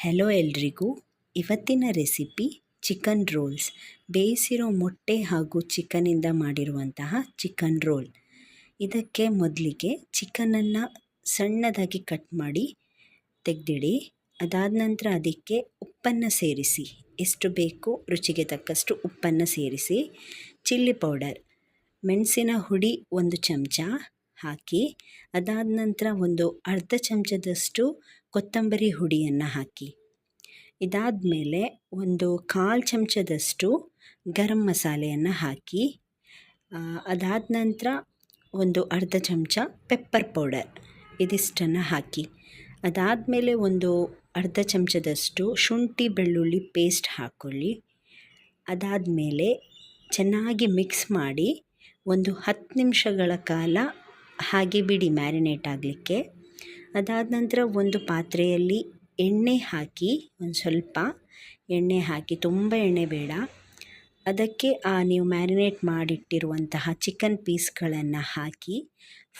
Hello ಎಲ್ರಿಗೂ. ಇವತ್ತಿನ recipe chicken rolls. ಬೇಯಿಸಿರೋ ಮೊಟ್ಟೆ ಹಾಗೂ ಚಿಕನಿಂದ ಮಾಡಿರುವಂತಹ ಚಿಕನ್ ರೋಲ್. ಇದಕ್ಕೆ ಮೊದಲಿಗೆ ಚಿಕನನ್ನು ಸಣ್ಣದಾಗಿ ಕಟ್ ಮಾಡಿ ತೆಗೆದಿಡಿ. ಅದಾದ ನಂತರ ಅದಕ್ಕೆ ಉಪ್ಪನ್ನು ಸೇರಿಸಿ, ಎಷ್ಟು ಬೇಕು ರುಚಿಗೆ ತಕ್ಕಷ್ಟು ಉಪ್ಪನ್ನು ಸೇರಿಸಿ, ಚಿಲ್ಲಿ ಪೌಡರ್, ಮೆಣಸಿನ ಹುಡಿ 1 ಚಮಚ ಹಾಕಿ, ಅದಾದ ನಂತರ ಒಂದು ಅರ್ಧ ಚಮಚದಷ್ಟು ಕೊತ್ತಂಬರಿ ಹುಡಿಯನ್ನು ಹಾಕಿ. ಇದಾದ ಮೇಲೆ ಒಂದು 1/4 ಚಮಚದಷ್ಟು ಗರಂ ಮಸಾಲೆಯನ್ನು ಹಾಕಿ, ಅದಾದ ನಂತರ ಒಂದು ಅರ್ಧ ಚಮಚ ಪೆಪ್ಪರ್ ಪೌಡರ್ ಇದಿಷ್ಟನ್ನು ಹಾಕಿ. ಅದಾದಮೇಲೆ ಒಂದು ಅರ್ಧ ಚಮಚದಷ್ಟು ಶುಂಠಿ ಬೆಳ್ಳುಳ್ಳಿ ಪೇಸ್ಟ್ ಹಾಕ್ಕೊಳ್ಳಿ. ಅದಾದಮೇಲೆ ಚೆನ್ನಾಗಿ ಮಿಕ್ಸ್ ಮಾಡಿ ಒಂದು 10 ನಿಮಿಷಗಳ ಕಾಲ ಹಾಗೆ ಬಿಡಿ ಮ್ಯಾರಿನೇಟ್ ಆಗಲಿಕ್ಕೆ. ಅದಾದ ನಂತರ ಒಂದು ಪಾತ್ರೆಯಲ್ಲಿ ಎಣ್ಣೆ ಹಾಕಿ, ಒಂದು ಸ್ವಲ್ಪ ಎಣ್ಣೆ ಹಾಕಿ, ತುಂಬ ಎಣ್ಣೆ ಬೇಡ, ಅದಕ್ಕೆ ನೀವು ಮ್ಯಾರಿನೇಟ್ ಮಾಡಿಟ್ಟಿರುವಂತಹ ಚಿಕನ್ ಪೀಸ್ಗಳನ್ನು ಹಾಕಿ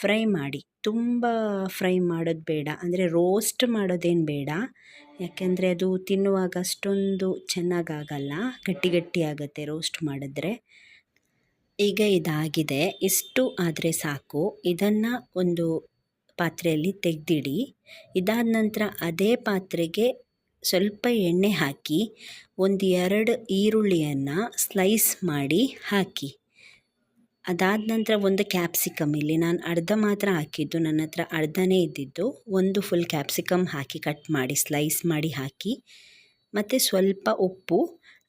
ಫ್ರೈ ಮಾಡಿ. ತುಂಬ ಫ್ರೈ ಮಾಡೋದು ಬೇಡ, ಅಂದರೆ ರೋಸ್ಟ್ ಮಾಡೋದೇನು ಬೇಡ, ಯಾಕೆಂದರೆ ಅದು ತಿನ್ನುವಾಗ ಅಷ್ಟೊಂದು ಚೆನ್ನಾಗಾಗಲ್ಲ, ಗಟ್ಟಿ ಗಟ್ಟಿ ಆಗುತ್ತೆ ರೋಸ್ಟ್ ಮಾಡಿದ್ರೆ. ಈಗ ಇದಾಗಿದೆ, ಇಷ್ಟು ಆದರೆ ಸಾಕು. ಇದನ್ನು ಒಂದು ಪಾತ್ರೆಯಲ್ಲಿ ತೆಗೆದಿಡಿ. ಇದಾದ ನಂತರ ಅದೇ ಪಾತ್ರೆಗೆ ಸ್ವಲ್ಪ ಎಣ್ಣೆ ಹಾಕಿ, 1-2 ಈರುಳ್ಳಿಯನ್ನು ಸ್ಲೈಸ್ ಮಾಡಿ ಹಾಕಿ. ಅದಾದ ನಂತರ ಒಂದು ಕ್ಯಾಪ್ಸಿಕಮ್, ಇಲ್ಲಿ ನಾನು ಅರ್ಧ ಮಾತ್ರ ಹಾಕಿದ್ದು, ನನ್ನ ಹತ್ರ ಅರ್ಧನೇ ಇದ್ದಿದ್ದು, ಒಂದು ಫುಲ್ ಕ್ಯಾಪ್ಸಿಕಮ್ ಹಾಕಿ ಕಟ್ ಮಾಡಿ ಸ್ಲೈಸ್ ಮಾಡಿ ಹಾಕಿ, ಮತ್ತು ಸ್ವಲ್ಪ ಉಪ್ಪು,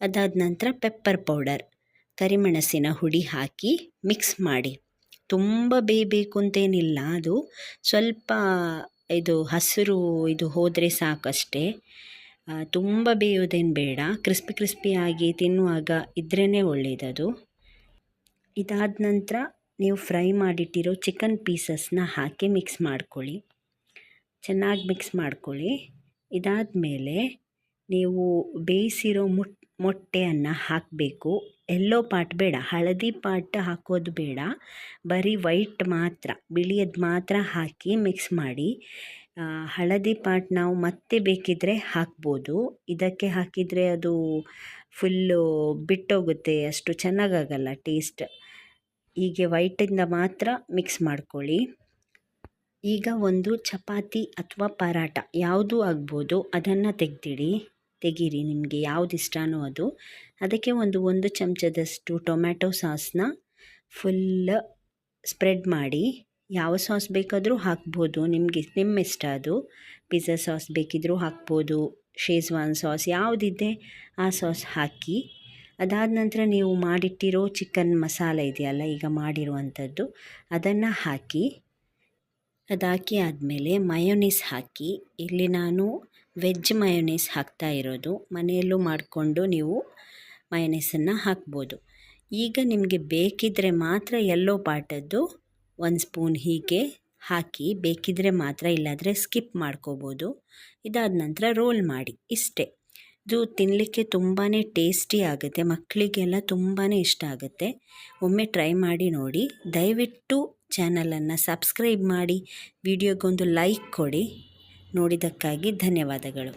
ಅದಾದ ನಂತರ ಪೆಪ್ಪರ್ ಪೌಡರ್, ಕರಿಮೆಣಸಿನ ಹುಡಿ ಹಾಕಿ ಮಿಕ್ಸ್ ಮಾಡಿ. ತುಂಬ ಬೇಯಬೇಕು ಅಂತೇನಿಲ್ಲ, ಅದು ಸ್ವಲ್ಪ ಇದು ಹಸಿರು ಇದು ಹೋದರೆ ಸಾಕಷ್ಟೇ, ತುಂಬ ಬೇಯೋದೇನು ಬೇಡ. ಕ್ರಿಸ್ಪಿಯಾಗಿ ತಿನ್ನುವಾಗ ಇದ್ರೇ ಒಳ್ಳೆಯದದು. ಇದಾದ ನಂತರ ನೀವು ಫ್ರೈ ಮಾಡಿಟ್ಟಿರೋ ಚಿಕನ್ ಪೀಸಸ್ನ ಹಾಕಿ ಮಿಕ್ಸ್ ಮಾಡ್ಕೊಳ್ಳಿ, ಚೆನ್ನಾಗಿ ಮಿಕ್ಸ್ ಮಾಡ್ಕೊಳ್ಳಿ. ಇದಾದ ಮೇಲೆ ನೀವು ಬೇಯಿಸಿರೋ ಮೊಟ್ಟೆಯನ್ನು ಹಾಕಬೇಕು. ಎಲ್ಲೋ ಪಾರ್ಟ್ ಬೇಡ, ಹಳದಿ ಪಾರ್ಟ್ ಹಾಕೋದು ಬೇಡ, ಬರೀ ವೈಟ್ ಮಾತ್ರ, ಬಿಳಿಯದ್ದು ಮಾತ್ರ ಹಾಕಿ ಮಿಕ್ಸ್ ಮಾಡಿ. ಹಳದಿ ಪಾರ್ಟ್ ನಾವು ಮತ್ತೆ ಬೇಕಿದ್ದರೆ ಹಾಕ್ಬೋದು, ಇದಕ್ಕೆ ಹಾಕಿದರೆ ಅದು ಫುಲ್ಲು ಬಿಟ್ಟೋಗುತ್ತೆ, ಅಷ್ಟು ಚೆನ್ನಾಗಾಗಲ್ಲ ಟೇಸ್ಟ್. ಹೀಗೆ ವೈಟಿಂದ ಮಾತ್ರ ಮಿಕ್ಸ್ ಮಾಡ್ಕೊಳ್ಳಿ. ಈಗ ಒಂದು ಚಪಾತಿ ಅಥವಾ ಪರಾಟ ಯಾವುದು ಆಗ್ಬೋದು, ಅದನ್ನು ತೆಗೀರಿ, ನಿಮಗೆ ಯಾವುದು ಇಷ್ಟನೋ ಅದು. ಅದಕ್ಕೆ ಒಂದು ಚಮಚದಷ್ಟು ಟೊಮ್ಯಾಟೊ ಸಾಸ್ನ ಫುಲ್ ಸ್ಪ್ರೆಡ್ ಮಾಡಿ. ಯಾವ ಸಾಸ್ ಬೇಕಾದರೂ ಹಾಕ್ಬೋದು, ನಿಮ್ಮ ಇಷ್ಟ ಅದು. ಪಿಜ್ಜಾ ಸಾಸ್ ಬೇಕಿದ್ದರೂ ಹಾಕ್ಬೋದು, ಶೇಜ್ವಾನ್ ಸಾಸ್ ಯಾವುದಿದೆ ಆ ಸಾಸ್ ಹಾಕಿ. ಅದಾದ ನಂತರ ನೀವು ಮಾಡಿಟ್ಟಿರೋ ಚಿಕನ್ ಮಸಾಲೆ ಇದೆಯಲ್ಲ, ಈಗ ಮಾಡಿರುವಂಥದ್ದು, ಅದನ್ನು ಹಾಕಿ. ಅದಾಕಿ ಆದಮೇಲೆ ಮಯೋನೀಸ್ ಹಾಕಿ. ಇಲ್ಲಿ ನಾನು ವೆಜ್ ಮಯೋನೀಸ್ ಹಾಕ್ತಾ ಇರೋದು, ಮನೆಯಲ್ಲೂ ಮಾಡಿಕೊಂಡು ನೀವು ಮಯೋನೀಸನ್ನು ಹಾಕ್ಬೋದು. ಈಗ ನಿಮಗೆ ಬೇಕಿದ್ದರೆ ಮಾತ್ರ ಯೆಲ್ಲೋ ಪಾರ್ಟದ್ದು 1 ಸ್ಪೂನ್ ಹೀಗೆ ಹಾಕಿ, ಬೇಕಿದ್ದರೆ ಮಾತ್ರ, ಇಲ್ಲಾದರೆ ಸ್ಕಿಪ್ ಮಾಡ್ಕೋಬೋದು. ಇದಾದ ನಂತರ ರೋಲ್ ಮಾಡಿ, ಇಷ್ಟೇ. ಇದು ತಿನ್ನಲಿಕ್ಕೆ ತುಂಬಾ ಟೇಸ್ಟಿ ಆಗುತ್ತೆ, ಮಕ್ಕಳಿಗೆಲ್ಲ ತುಂಬಾ ಇಷ್ಟ ಆಗುತ್ತೆ. ಒಮ್ಮೆ ಟ್ರೈ ಮಾಡಿ ನೋಡಿ. ದಯವಿಟ್ಟು ಚಾನಲನ್ನು ಸಬ್ಸ್ಕ್ರೈಬ್ ಮಾಡಿ, ವಿಡಿಯೋಗೊಂದು ಲೈಕ್ ಕೊಡಿ. ನೋಡಿದ್ದಕ್ಕಾಗಿ ಧನ್ಯವಾದಗಳು.